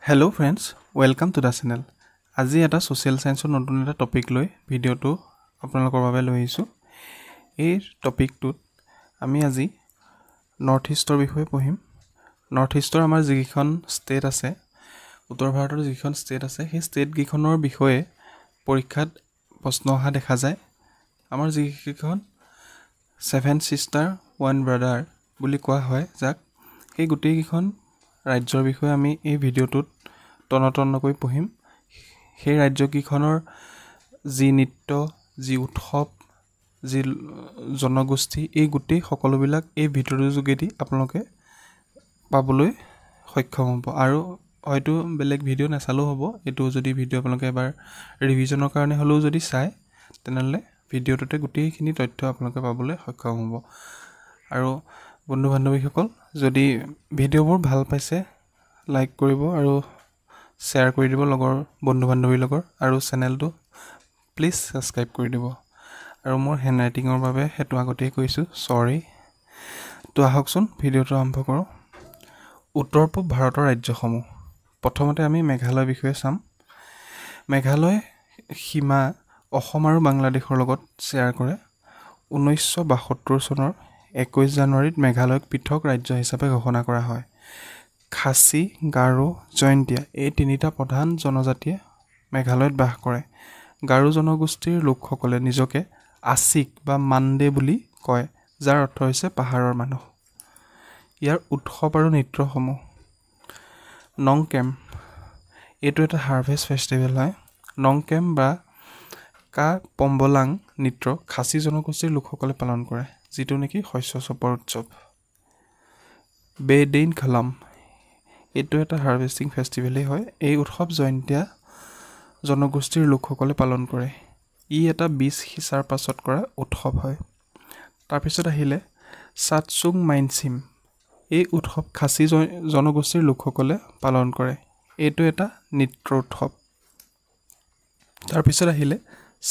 Hello friends, welcome to the channel. আজি এটা social science নতুন এটা টপিক লৈ ভিডিওটো আপোনালোকৰ বাবে লৈ আহিছো। এই টপিকটোত আমি আজি নৰ্থ ইষ্টৰ বিষয়ে পঢ়িম। নৰ্থ ইষ্টৰ আমাৰ যিখন ষ্টেট আছে, উত্তৰ ভাৰতৰ যিখন ষ্টেট আছে, সেই ষ্টেট গিখনৰ বিষয়ে পৰীক্ষাত প্ৰশ্ন অহা দেখা যায়। আমাৰ যিখন 7 sister 1 brother বুলি কোৱা হয়, যাক সেই গোটেই গিখন ৰাজ্যৰ বিষয়ে আমি এই ভিডিওটোত তনতনকৈ পঢ়িম। সেই ৰাজ্যকেইখনৰ যি নৃত্য, যি উৎসৱ, যি জনগোষ্ঠী, এই গোটেই সকলোবিলাক এই ভিডিওৰ যোগেদি আপোনালোকে পাবলৈ সক্ষম হ'ব। আৰু হয়তো বেলেগ ভিডিও নাচালেও হ'ব। এইটো যদি ভিডিও আপোনালোকে এবাৰ ৰিভিজনৰ কাৰণে হ'লেও যদি চায়, তেনেহ'লে ভিডিওটোতে গোটেইখিনি তথ্য আপোনালোকে পাবলৈ সক্ষম হ'ব। আৰু বন্ধু বান্ধৱীসকল, যদি ভিডিওবোৰ ভাল পাইছে লাইক কৰিব আৰু শ্বেয়াৰ কৰি দিব লগৰ বন্ধু বান্ধৱীৰ লগত, আৰু চেনেলটো প্লিজ ছাবস্ক্ৰাইব কৰি দিব। আৰু মোৰ হেণ্ডৰাইটিঙৰ বাবে সেইটো আগতেই কৈছোঁ, চৰি। তো আহকচোন ভিডিওটো আৰম্ভ কৰোঁ। উত্তৰ পূব ভাৰতৰ ৰাজ্যসমূহ। প্ৰথমতে আমি মেঘালয়ৰ বিষয়ে চাম। মেঘালয় সীমা অসম আৰু বাংলাদেশৰ লগত শ্বেয়াৰ কৰে। 1972 চনৰ 21 জানুৱাৰীত মেঘালয়ক পৃথক ৰাজ্য হিচাপে ঘোষণা কৰা হয়। খাচী, গাৰো, জয়ন্তীয়া এই তিনিটা প্ৰধান জনজাতিয়ে মেঘালয়ত বাস কৰে। গাৰো জনগোষ্ঠীৰ লোকসকলে নিজকে আছিক বা মাণ্ডে বুলি কয়, যাৰ অৰ্থ হৈছে পাহাৰৰ মানুহ। ইয়াৰ উৎসৱ আৰু নৃত্যসমূহ। নংকেম, এইটো এটা হাৰ্ভেষ্ট ফেষ্টিভেল হয়। নংকেম বা কা পম্বলাং নৃত্য খাচী জনগোষ্ঠীৰ লোকসকলে পালন কৰে, যিটো নেকি শস্য চপোৱাৰ উৎসৱ। বেডেইন খালাম, এইটো এটা হাৰ্ভেষ্টিং ফেষ্টিভেলেই হয়। এই উৎসৱ জয়ন্তীয়া জনগোষ্ঠীৰ লোকসকলে পালন কৰে। ই এটা বীজ সিঁচাৰ পাছত কৰা উৎসৱ হয়। তাৰপিছত আহিলে চাটচুং মাইনচিম। এই উৎসৱ খাচী জনগোষ্ঠীৰ লোকসকলে পালন কৰে। এইটো এটা নৃত্য উৎসৱ। তাৰপিছত আহিলে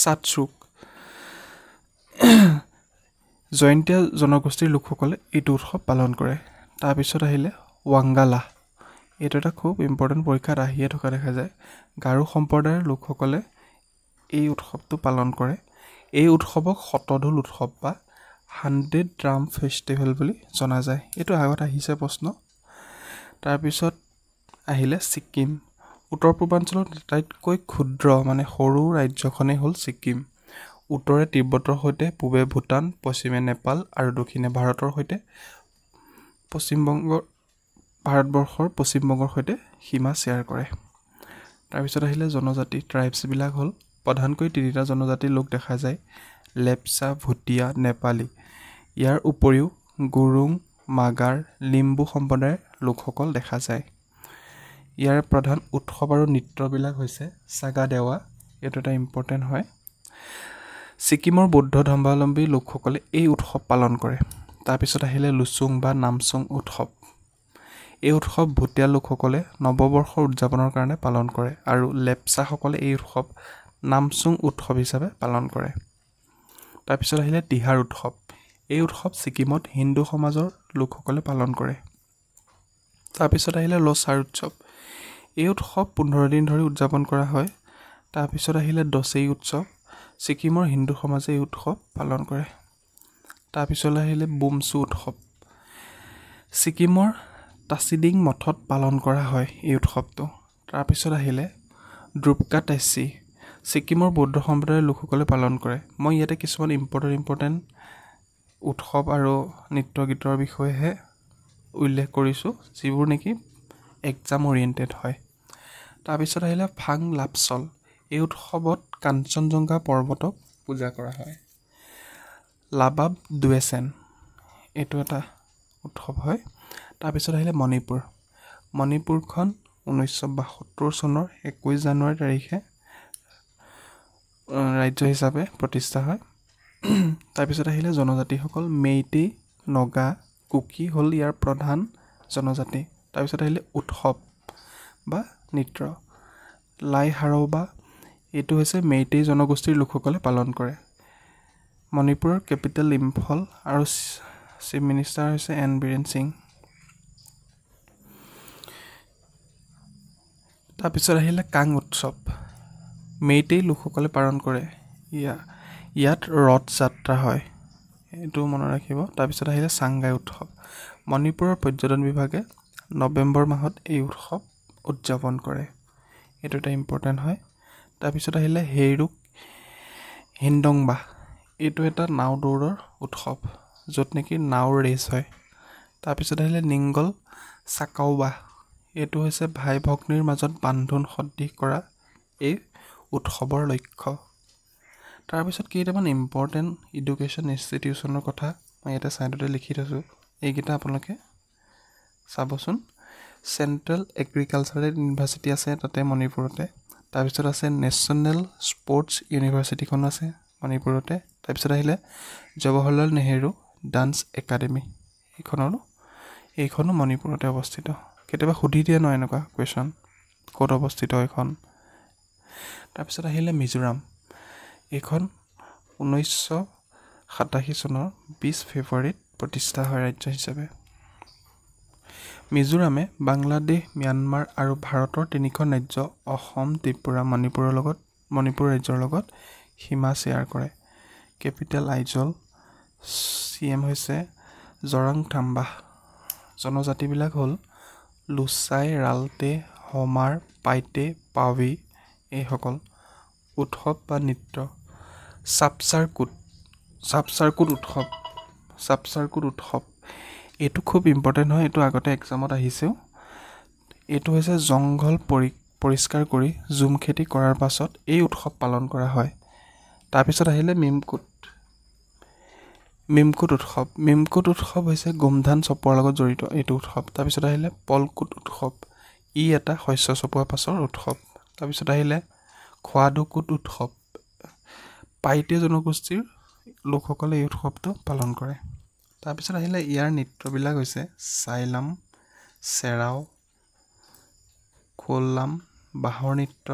চাটচুক। জয়ন্তীয়া জনগোষ্ঠীৰ লোকসকলে এইটো উৎসৱ পালন কৰে। তাৰপিছত আহিলে ৱাংগালা। এইটো এটা খুব ইম্পৰ্টেণ্ট, পৰীক্ষাত আহিয়ে থকা দেখা যায়। গাৰো সম্প্ৰদায়ৰ লোকসকলে এই উৎসৱটো পালন কৰে। এই উৎসৱক শতঢোল উৎসৱ বা 100 ড্ৰাম ফেষ্টিভেল বুলি জনা যায়। এইটো আগত আহিছে প্ৰশ্ন। তাৰপিছত আহিলে ছিকিম। উত্তৰ পূৰ্বাঞ্চলত আটাইতকৈ ক্ষুদ্ৰ সৰু ৰাজ্যখনেই হ'ল ছিকিম। উত্তৰে তিব্বতৰ সৈতে, পূবে ভূটান, পশ্চিমে নেপাল আৰু দক্ষিণে ভাৰতবৰ্ষৰ সৈতে সীমা শ্বেয়াৰ কৰে। তাৰপিছত আহিলে জনজাতি, ট্ৰাইবছবিলাক হ'ল প্ৰধানকৈ তিনিটা জনজাতিৰ লোক দেখা যায়: লেপচা, ভুটীয়া, নেপালী। ইয়াৰ উপৰিও গুৰুং, মাগাৰ, লিম্বু সম্প্ৰদায়ৰ লোকসকল দেখা যায়। ইয়াৰ প্ৰধান উৎসৱ আৰু নৃত্যবিলাক হৈছে চাগা দেৱা, এইটো এটা ইম্পৰ্টেণ্ট হয়। ছিকিমৰ বৌদ্ধ ধৰ্মাৱলম্বী লোকসকলে এই উৎসৱ পালন কৰে। তাৰপিছত আহিলে লুচুং বা নামচুং উৎসৱ। এই উৎসৱ ভুটীয়া লোকসকলে নৱবৰ্ষৰ উদযাপনৰ কাৰণে পালন কৰে, আৰু লেপচাসকলে এই উৎসৱ নামচুং উৎসৱ হিচাপে পালন কৰে। তাৰপিছত আহিলে তিহাৰ উৎসৱ। এই উৎসৱ ছিকিমত হিন্দু সমাজৰ লোকসকলে পালন কৰে। তাৰপিছত আহিলে লছাৰ উৎসৱ। এই উৎসৱ 15 দিন ধৰি উদযাপন কৰা হয়। তাৰপিছত আহিলে দছেই উৎসৱ। ছিকিমৰ হিন্দু সমাজে এই উৎসৱ পালন কৰে। তাৰপিছত আহিলে বুমচু উৎসৱ। ছিকিমৰ তাচিডিং মঠত পালন কৰা হয় এই উৎসৱটো। তাৰপিছত আহিলে দ্ৰুপকা টাইচি। ছিকিমৰ বৌদ্ধ সম্প্ৰদায়ৰ লোকসকলে পালন কৰে। মই ইয়াতে কিছুমান ইম্পৰ্টেণ্ট উৎসৱ আৰু নৃত্য গীতৰ বিষয়েহে উল্লেখ কৰিছোঁ, যিবোৰ নেকি এক্সাম অৰিয়েণ্টেড হয়। তাৰপিছত আহিলে ফাং লাপচল। এই উৎসৱত কাঞ্চনজংঘা পৰ্বতক পূজা কৰা হয়। লাবাব দুৱেচেন, এইটো এটা উৎসৱ হয়। তাৰপিছত আহিলে মণিপুৰ। মণিপুৰখন 1972 চনৰ 21 জানুৱাৰী তাৰিখে ৰাজ্য হিচাপে প্ৰতিষ্ঠা হয়। তাৰপিছত আহিলে জনজাতিসকল। মেইটেই, নগা, কুকি হ'ল ইয়াৰ প্ৰধান জনজাতি। তাৰপিছত আহিলে উৎসৱ বা নৃত্য। লাই হাৰৌবা, এইটো হৈছে মেইটেই জনগোষ্ঠীৰ লোকসকলে পালন কৰে। মণিপুৰৰ কেপিটেল ইম্ফল আৰু চিফ মিনিষ্টাৰ হৈছে এন বীৰেন সিং। তাৰপিছত আহিলে কাং উৎসৱ, মেইটেই লোকসকলে পালন কৰে। ইয়াত ৰথ যাত্ৰা হয়, এইটো মনত ৰাখিব। তাৰপিছত আহিলে চাংগাই উৎসৱ, মণিপুৰৰ পৰ্যটন বিভাগে নৱেম্বৰ মাহত এই উৎসৱ উদযাপন কৰে, এইটো এটা ইম্পৰ্টেণ্ট হয়। তাৰপিছত আহিলে হেইৰুক হিন্দংবা, এইটো এটা নাও দৌৰৰ উৎসৱ য'ত নেকি নাওৰ ৰেচ হয়। তাৰপিছত আহিলে নিংগল চাকাওবা, এইটো হৈছে ভাই ভগ্নীৰ মাজত বান্ধোন সদৃশ কৰা এই উৎসৱৰ লক্ষ্য। তাৰপিছত কেইটামান ইম্পৰ্টেণ্ট এডুকেশ্যন ইনষ্টিটিউশ্যনৰ কথা মই ইয়াতে ছাইডতে লিখি থৈছোঁ, এইকেইটা আপোনালোকে চাবচোন। চেণ্ট্ৰেল এগ্ৰিকালচাৰেল ইউনিভাৰ্চিটি আছে তাতে মণিপুৰতে। তাৰপিছত আছে নেশ্যনেল স্পৰ্টছ ইউনিভাৰ্চিটিখন আছে মণিপুৰতে। তাৰপিছত আহিলে জৱাহৰলাল নেহেৰু ডান্স একাডেমি, এইখনো মণিপুৰতে অৱস্থিত। কেতিয়াবা সুধি দিয়ে ন এনেকুৱা কুৱেশ্যন, ক'ত অৱস্থিত এইখন। তাৰপিছত আহিলে মিজোৰাম, এইখন 1987 চনৰ 20 ফেব্ৰুৱাৰীত প্ৰতিষ্ঠা হয় ৰাজ্য হিচাপে। মিজোৰামে বাংলাদেশ, ম্যানমাৰ আৰু ভাৰতৰ 3খন ৰাজ্য অসম, ত্ৰিপুৰা, মণিপুৰ ৰাজ্যৰ লগত সীমা শ্বেয়াৰ কৰে। কেপিটেল আইজল, CM হৈছে জৰাংথাম্বাহ। জনজাতিবিলাক হ'ল লুচাই, ৰালটে, হমাৰ, পাইটে, পাৱি এইসকল। উৎসৱ বা নৃত্য, চাপচাৰকুট উৎসৱ, এইটো খুব ইম্পৰ্টেণ্ট হয়, এইটো আগতে এক্সামত আহিছেও। এইটো হৈছে জংঘল পৰিষ্কাৰ কৰি জুম খেতি কৰাৰ পাছত এই উৎসৱ পালন কৰা হয়। তাৰপিছত আহিলে মিমকুট উৎসৱ হৈছে গোমধান চপোৱাৰ লগত জড়িত এইটো উৎসৱ। তাৰপিছত আহিলে পলকুট উৎসৱ, ই এটা শস্য চপোৱাৰ পাছৰ উৎসৱ। তাৰপিছত আহিলে খোৱাদকুট উৎসৱ, পাইটে জনগোষ্ঠীৰ লোকসকলে এই উৎসৱটো পালন কৰে। তাৰপিছত আহিলে ইয়াৰ নৃত্যবিলাক হৈছে চাইলাম, চেৰাও, খোল্লাম, বাঁহৰ নৃত্য।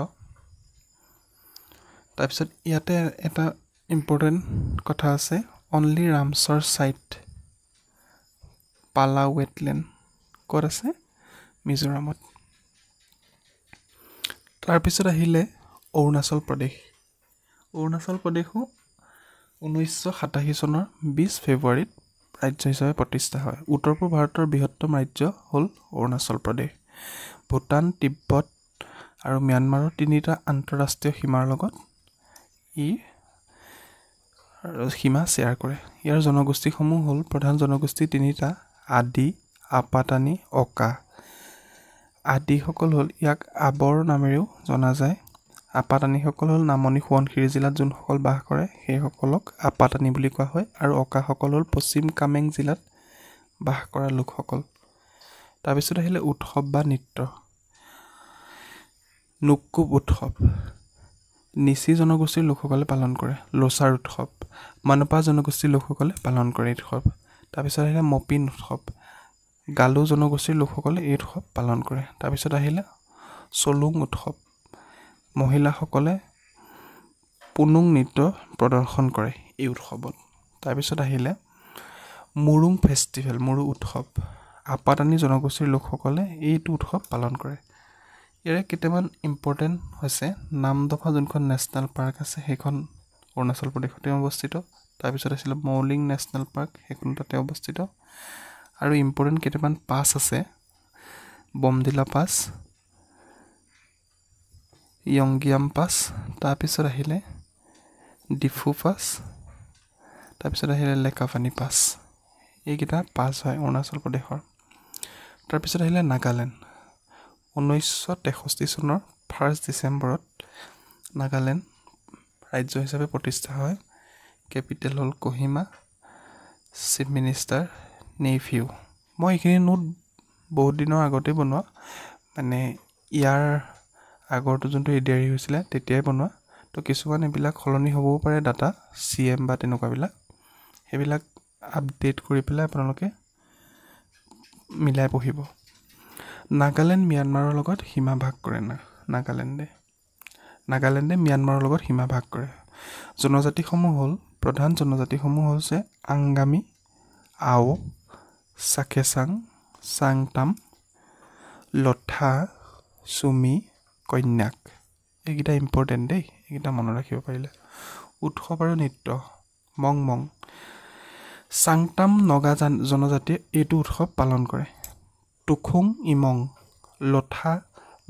তাৰপিছত ইয়াতে এটা ইম্পৰ্টেণ্ট কথা আছে, অনলি ৰামছাৰ চাইট পালা ৱেটলেণ্ড ক'ত আছে? মিজোৰামত। তাৰপিছত আহিলে অৰুণাচল প্ৰদেশো 1987 চনৰ 20 ফেব্ৰুৱাৰীত ৰাজ্য হিচাপে প্ৰতিষ্ঠা হয়। উত্তৰ পূব ভাৰতৰ বৃহত্তম ৰাজ্য হ'ল অৰুণাচল প্ৰদেশ। ভূটান, তিব্বত আৰু ম্যানমাৰৰ 3টা আন্তঃৰাষ্ট্ৰীয় সীমাৰ লগত ই সীমা শ্বেয়াৰ কৰে। ইয়াৰ জনগোষ্ঠীসমূহ হ'ল, প্ৰধান জনগোষ্ঠী 3টা, আদি, আপাতানি, অকা। আদিসকল হ'ল, ইয়াক আবৰ নামেৰেও জনা যায়। আপাতানিসকল হ'ল নামনি সোৱণশিৰি জিলাত যোনসকল বাস কৰে সেইসকলক আপাতানি বুলি কোৱা হয়, আৰু অকাসকল হ'ল পশ্চিম কামেং জিলাত বাস কৰা লোকসকল। তাৰপিছত আহিলে উৎসৱ বা নৃত্য, নুকুব উৎসৱ নিচি জনগোষ্ঠীৰ লোকসকলে পালন কৰে। লোচাৰ উৎসৱ মানপা জনগোষ্ঠীৰ লোকসকলে পালন কৰে এই উৎসৱ। তাৰপিছত আহিলে মপিন উৎসৱ, গালো জনগোষ্ঠীৰ লোকসকলে এই উৎসৱ পালন কৰে। তাৰপিছত আহিলে চলুং উৎসৱ, মহিলাসকলে পুনুং নৃত্য প্ৰদৰ্শন কৰে এই উৎসৱত। তাৰপিছত আহিলে মুৰুং ফেষ্টিভেল, মুৰু উৎসৱ, আপাতানি জনগোষ্ঠীৰ লোকসকলে এইটো উৎসৱ পালন কৰে। ইয়াৰে কেইটামান ইম্পৰ্টেণ্ট হৈছে, নামদফা যোনখন নেশ্যনেল পাৰ্ক আছে সেইখন অৰুণাচল প্ৰদেশতে অৱস্থিত। তাৰপিছত আছিলে মৌলিং নেশ্যনেল পাৰ্ক, সেইখন তাতে অৱস্থিত। আৰু ইম্পৰ্টেণ্ট কেইটামান পাছ আছে, বমদিলা পাছ, য়ংগিয়াম পাছ, তাৰপিছত আহিলে ডিফু পাছ, তাৰপিছত আহিলে লেকাপানী পাছ। এইকেইটা পাছ হয় অৰুণাচল প্ৰদেশৰ। তাৰপিছত আহিলে নাগালেণ্ড, 1963 চনৰ 1 ডিচেম্বৰত নাগালেণ্ড ৰাজ্য হিচাপে প্ৰতিষ্ঠা হয়। কেপিটেল হ'ল কহিমা, চিফ মিনিষ্টাৰ নেইফিউ। মই এইখিনি নোট বহুত দিনৰ আগতেই বনোৱা, মানে ইয়াৰ আগৰটো যোনটো এডিআৰই হৈছিলে তেতিয়াই বনোৱা, তো কিছুমান এইবিলাক সলনি হ'বও পাৰে, ডাটা CM বা তেনেকুৱাবিলাক, সেইবিলাক আপডেট কৰি পেলাই আপোনালোকে মিলাই পঢ়িব। নাগালেণ্ড ম্যানমাৰৰ লগত সীমা ভাগ কৰে নাগালেণ্ডে ম্যানমাৰৰ লগত সীমা ভাগ কৰে। জনজাতিসমূহ হ'ল, প্ৰধান জনজাতিসমূহ হৈছে আংগামী, আও, চাখেচাং, চাংটাম, লথা, চুমি, কন্যাক এইকেইটা ইম্পৰ্টেণ্ট দেই, এইকেইটা মনত ৰাখিব পাৰিলে। উৎসৱ আৰু নৃত্য মং মং চাংটাম নগা জনজাতিয়ে এইটো উৎসৱ পালন কৰে। টুখুং ইমং লঠা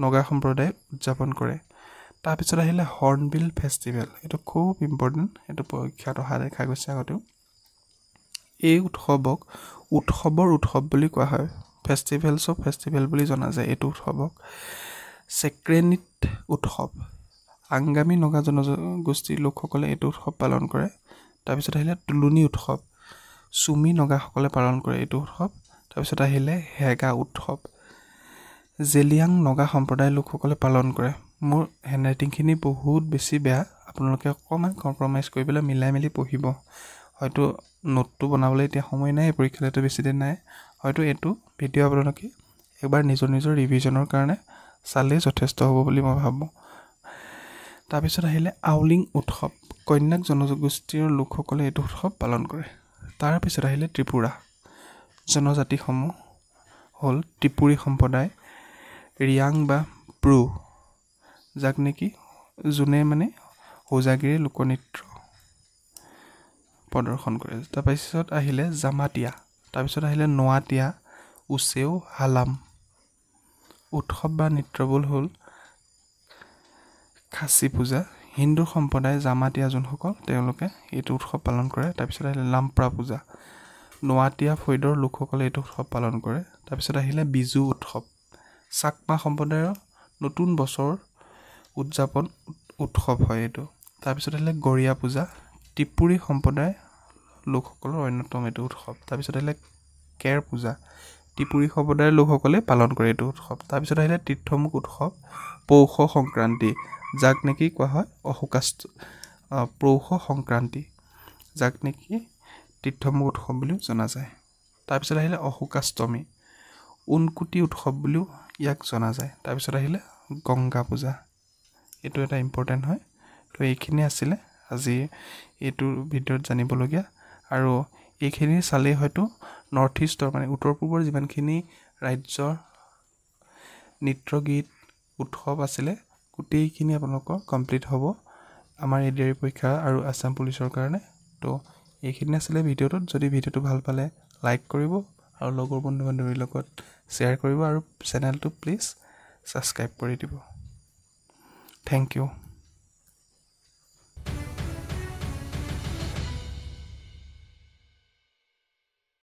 নগা সম্প্ৰদায়ে উদযাপন কৰে। তাৰপিছত আহিলে হৰ্ণবিল ফেষ্টিভেল, এইটো খুব ইম্পৰ্টেণ্ট, এইটো পৰীক্ষাত অহা দেখা গৈছে আগতেও। এই উৎসৱক উৎসৱৰ উৎসৱ বুলি কোৱা হয়, ফেষ্টিভেলছ অফ ফেষ্টিভেল বুলি জনা যায় এইটো উৎসৱক। চেক্ৰেনিত উৎসৱ আংগামী নগা জনগোষ্ঠীৰ লোকসকলে এইটো উৎসৱ পালন কৰে। তাৰপিছত আহিলে তুলনি উৎসৱ, চুমি নগাসকলে পালন কৰে এইটো উৎসৱ। তাৰপিছত আহিলে হেগা উৎসৱ, জেলিয়াং নগা সম্প্ৰদায়ৰ লোকসকলে পালন কৰে। মোৰ হেণ্ডৰাইটিংখিনি বহুত বেছি বেয়া, আপোনালোকে অকণমান কম্প্ৰমাইজ কৰি পেলাই মিলাই মেলি পঢ়িব। হয়তো নোটটো বনাবলৈ এতিয়া সময় নাই, পৰীক্ষাটো বেছি দিন নাই, হয়তো এইটো ভিডিঅ' আপোনালোকে এবাৰ নিজৰ ৰিভিজনৰ কাৰণে চালেই যথেষ্ট হ'ব বুলি মই ভাবোঁ। তাৰপিছত আহিলে আউলিং উৎসৱ, কন্যাক জনগোষ্ঠীৰ লোকসকলে এইটো উৎসৱ পালন কৰে। তাৰপিছত আহিলে ত্ৰিপুৰা, জনজাতিসমূহ হ'ল ত্ৰিপুৰী সম্প্ৰদায়, ৰিয়াং বা ব্ৰু, যাক নেকি যোনে মানে হোজাগিৰি লোকনৃত্য প্ৰদৰ্শন কৰে। তাৰপিছত আহিলে জামাতিয়া, তাৰপিছত আহিলে নোৱাতিয়া, উচেও, হালাম। উৎসৱ বা নৃত্যবোৰ হ'ল খাচী পূজা, হিন্দু সম্প্ৰদায় জামাতিয়া যোনসকল তেওঁলোকে এইটো উৎসৱ পালন কৰে। তাৰপিছত আহিলে লাম্প্ৰা পূজা, নোৱাতিয়া ফৈদৰ লোকসকলে এইটো উৎসৱ পালন কৰে। তাৰপিছত আহিলে বিজু উৎসৱ, চাকমা সম্প্ৰদায়ৰ নতুন বছৰ উদযাপন উৎসৱ হয় এইটো। তাৰপিছত আহিলে গৰীয়া পূজা, ত্ৰিপুৰী সম্প্ৰদায়ৰ লোকসকলৰ অন্যতম এইটো উৎসৱ। তাৰপিছত আহিলে কেৰ পূজা, ত্ৰিপুৰী সম্প্ৰদায়ৰ লোকসকলে পালন কৰে এইটো উৎসৱ। তাৰপিছত আহিলে তীৰ্থমুখ উৎসৱ, পৌষ সংক্ৰান্তি, যাক নেকি কোৱা হয় পৌষ সংক্ৰান্তি, যাক নেকি তীৰ্থমুখ উৎসৱ বুলিও জনা যায়। তাৰপিছত আহিলে অশোকাষ্টমী, ঊনকোটি উৎসৱ বুলিও ইয়াক জনা যায়। তাৰপিছত আহিলে গংগা পূজা, এইটো এটা ইম্পৰ্টেণ্ট হয়। তো এইখিনি আছিলে আজি এইটোৰ ভিডিঅ'ত জানিবলগীয়া, আৰু এইখিনি চালেই হয়তো নৰ্থ ইষ্টৰ মানে উত্তৰ পূবৰ যিমানখিনি ৰাজ্যৰ নৃত্য গীত উৎসৱ আছিলে গোটেইখিনি আপোনালোকৰ কমপ্লিট হ'ব আমাৰ এডিআৰই পৰীক্ষা আৰু আছাম পুলিচৰ কাৰণে। তো এইখিনি আছিলে ভিডিঅ'টোত। যদি ভিডিঅ'টো ভাল পালে লাইক কৰিব আৰু লগৰ বন্ধু বান্ধৱীৰ লগত শ্বেয়াৰ কৰিব, আৰু চেনেলটো প্লিজ ছাবস্ক্ৰাইব কৰি দিব। Thank U.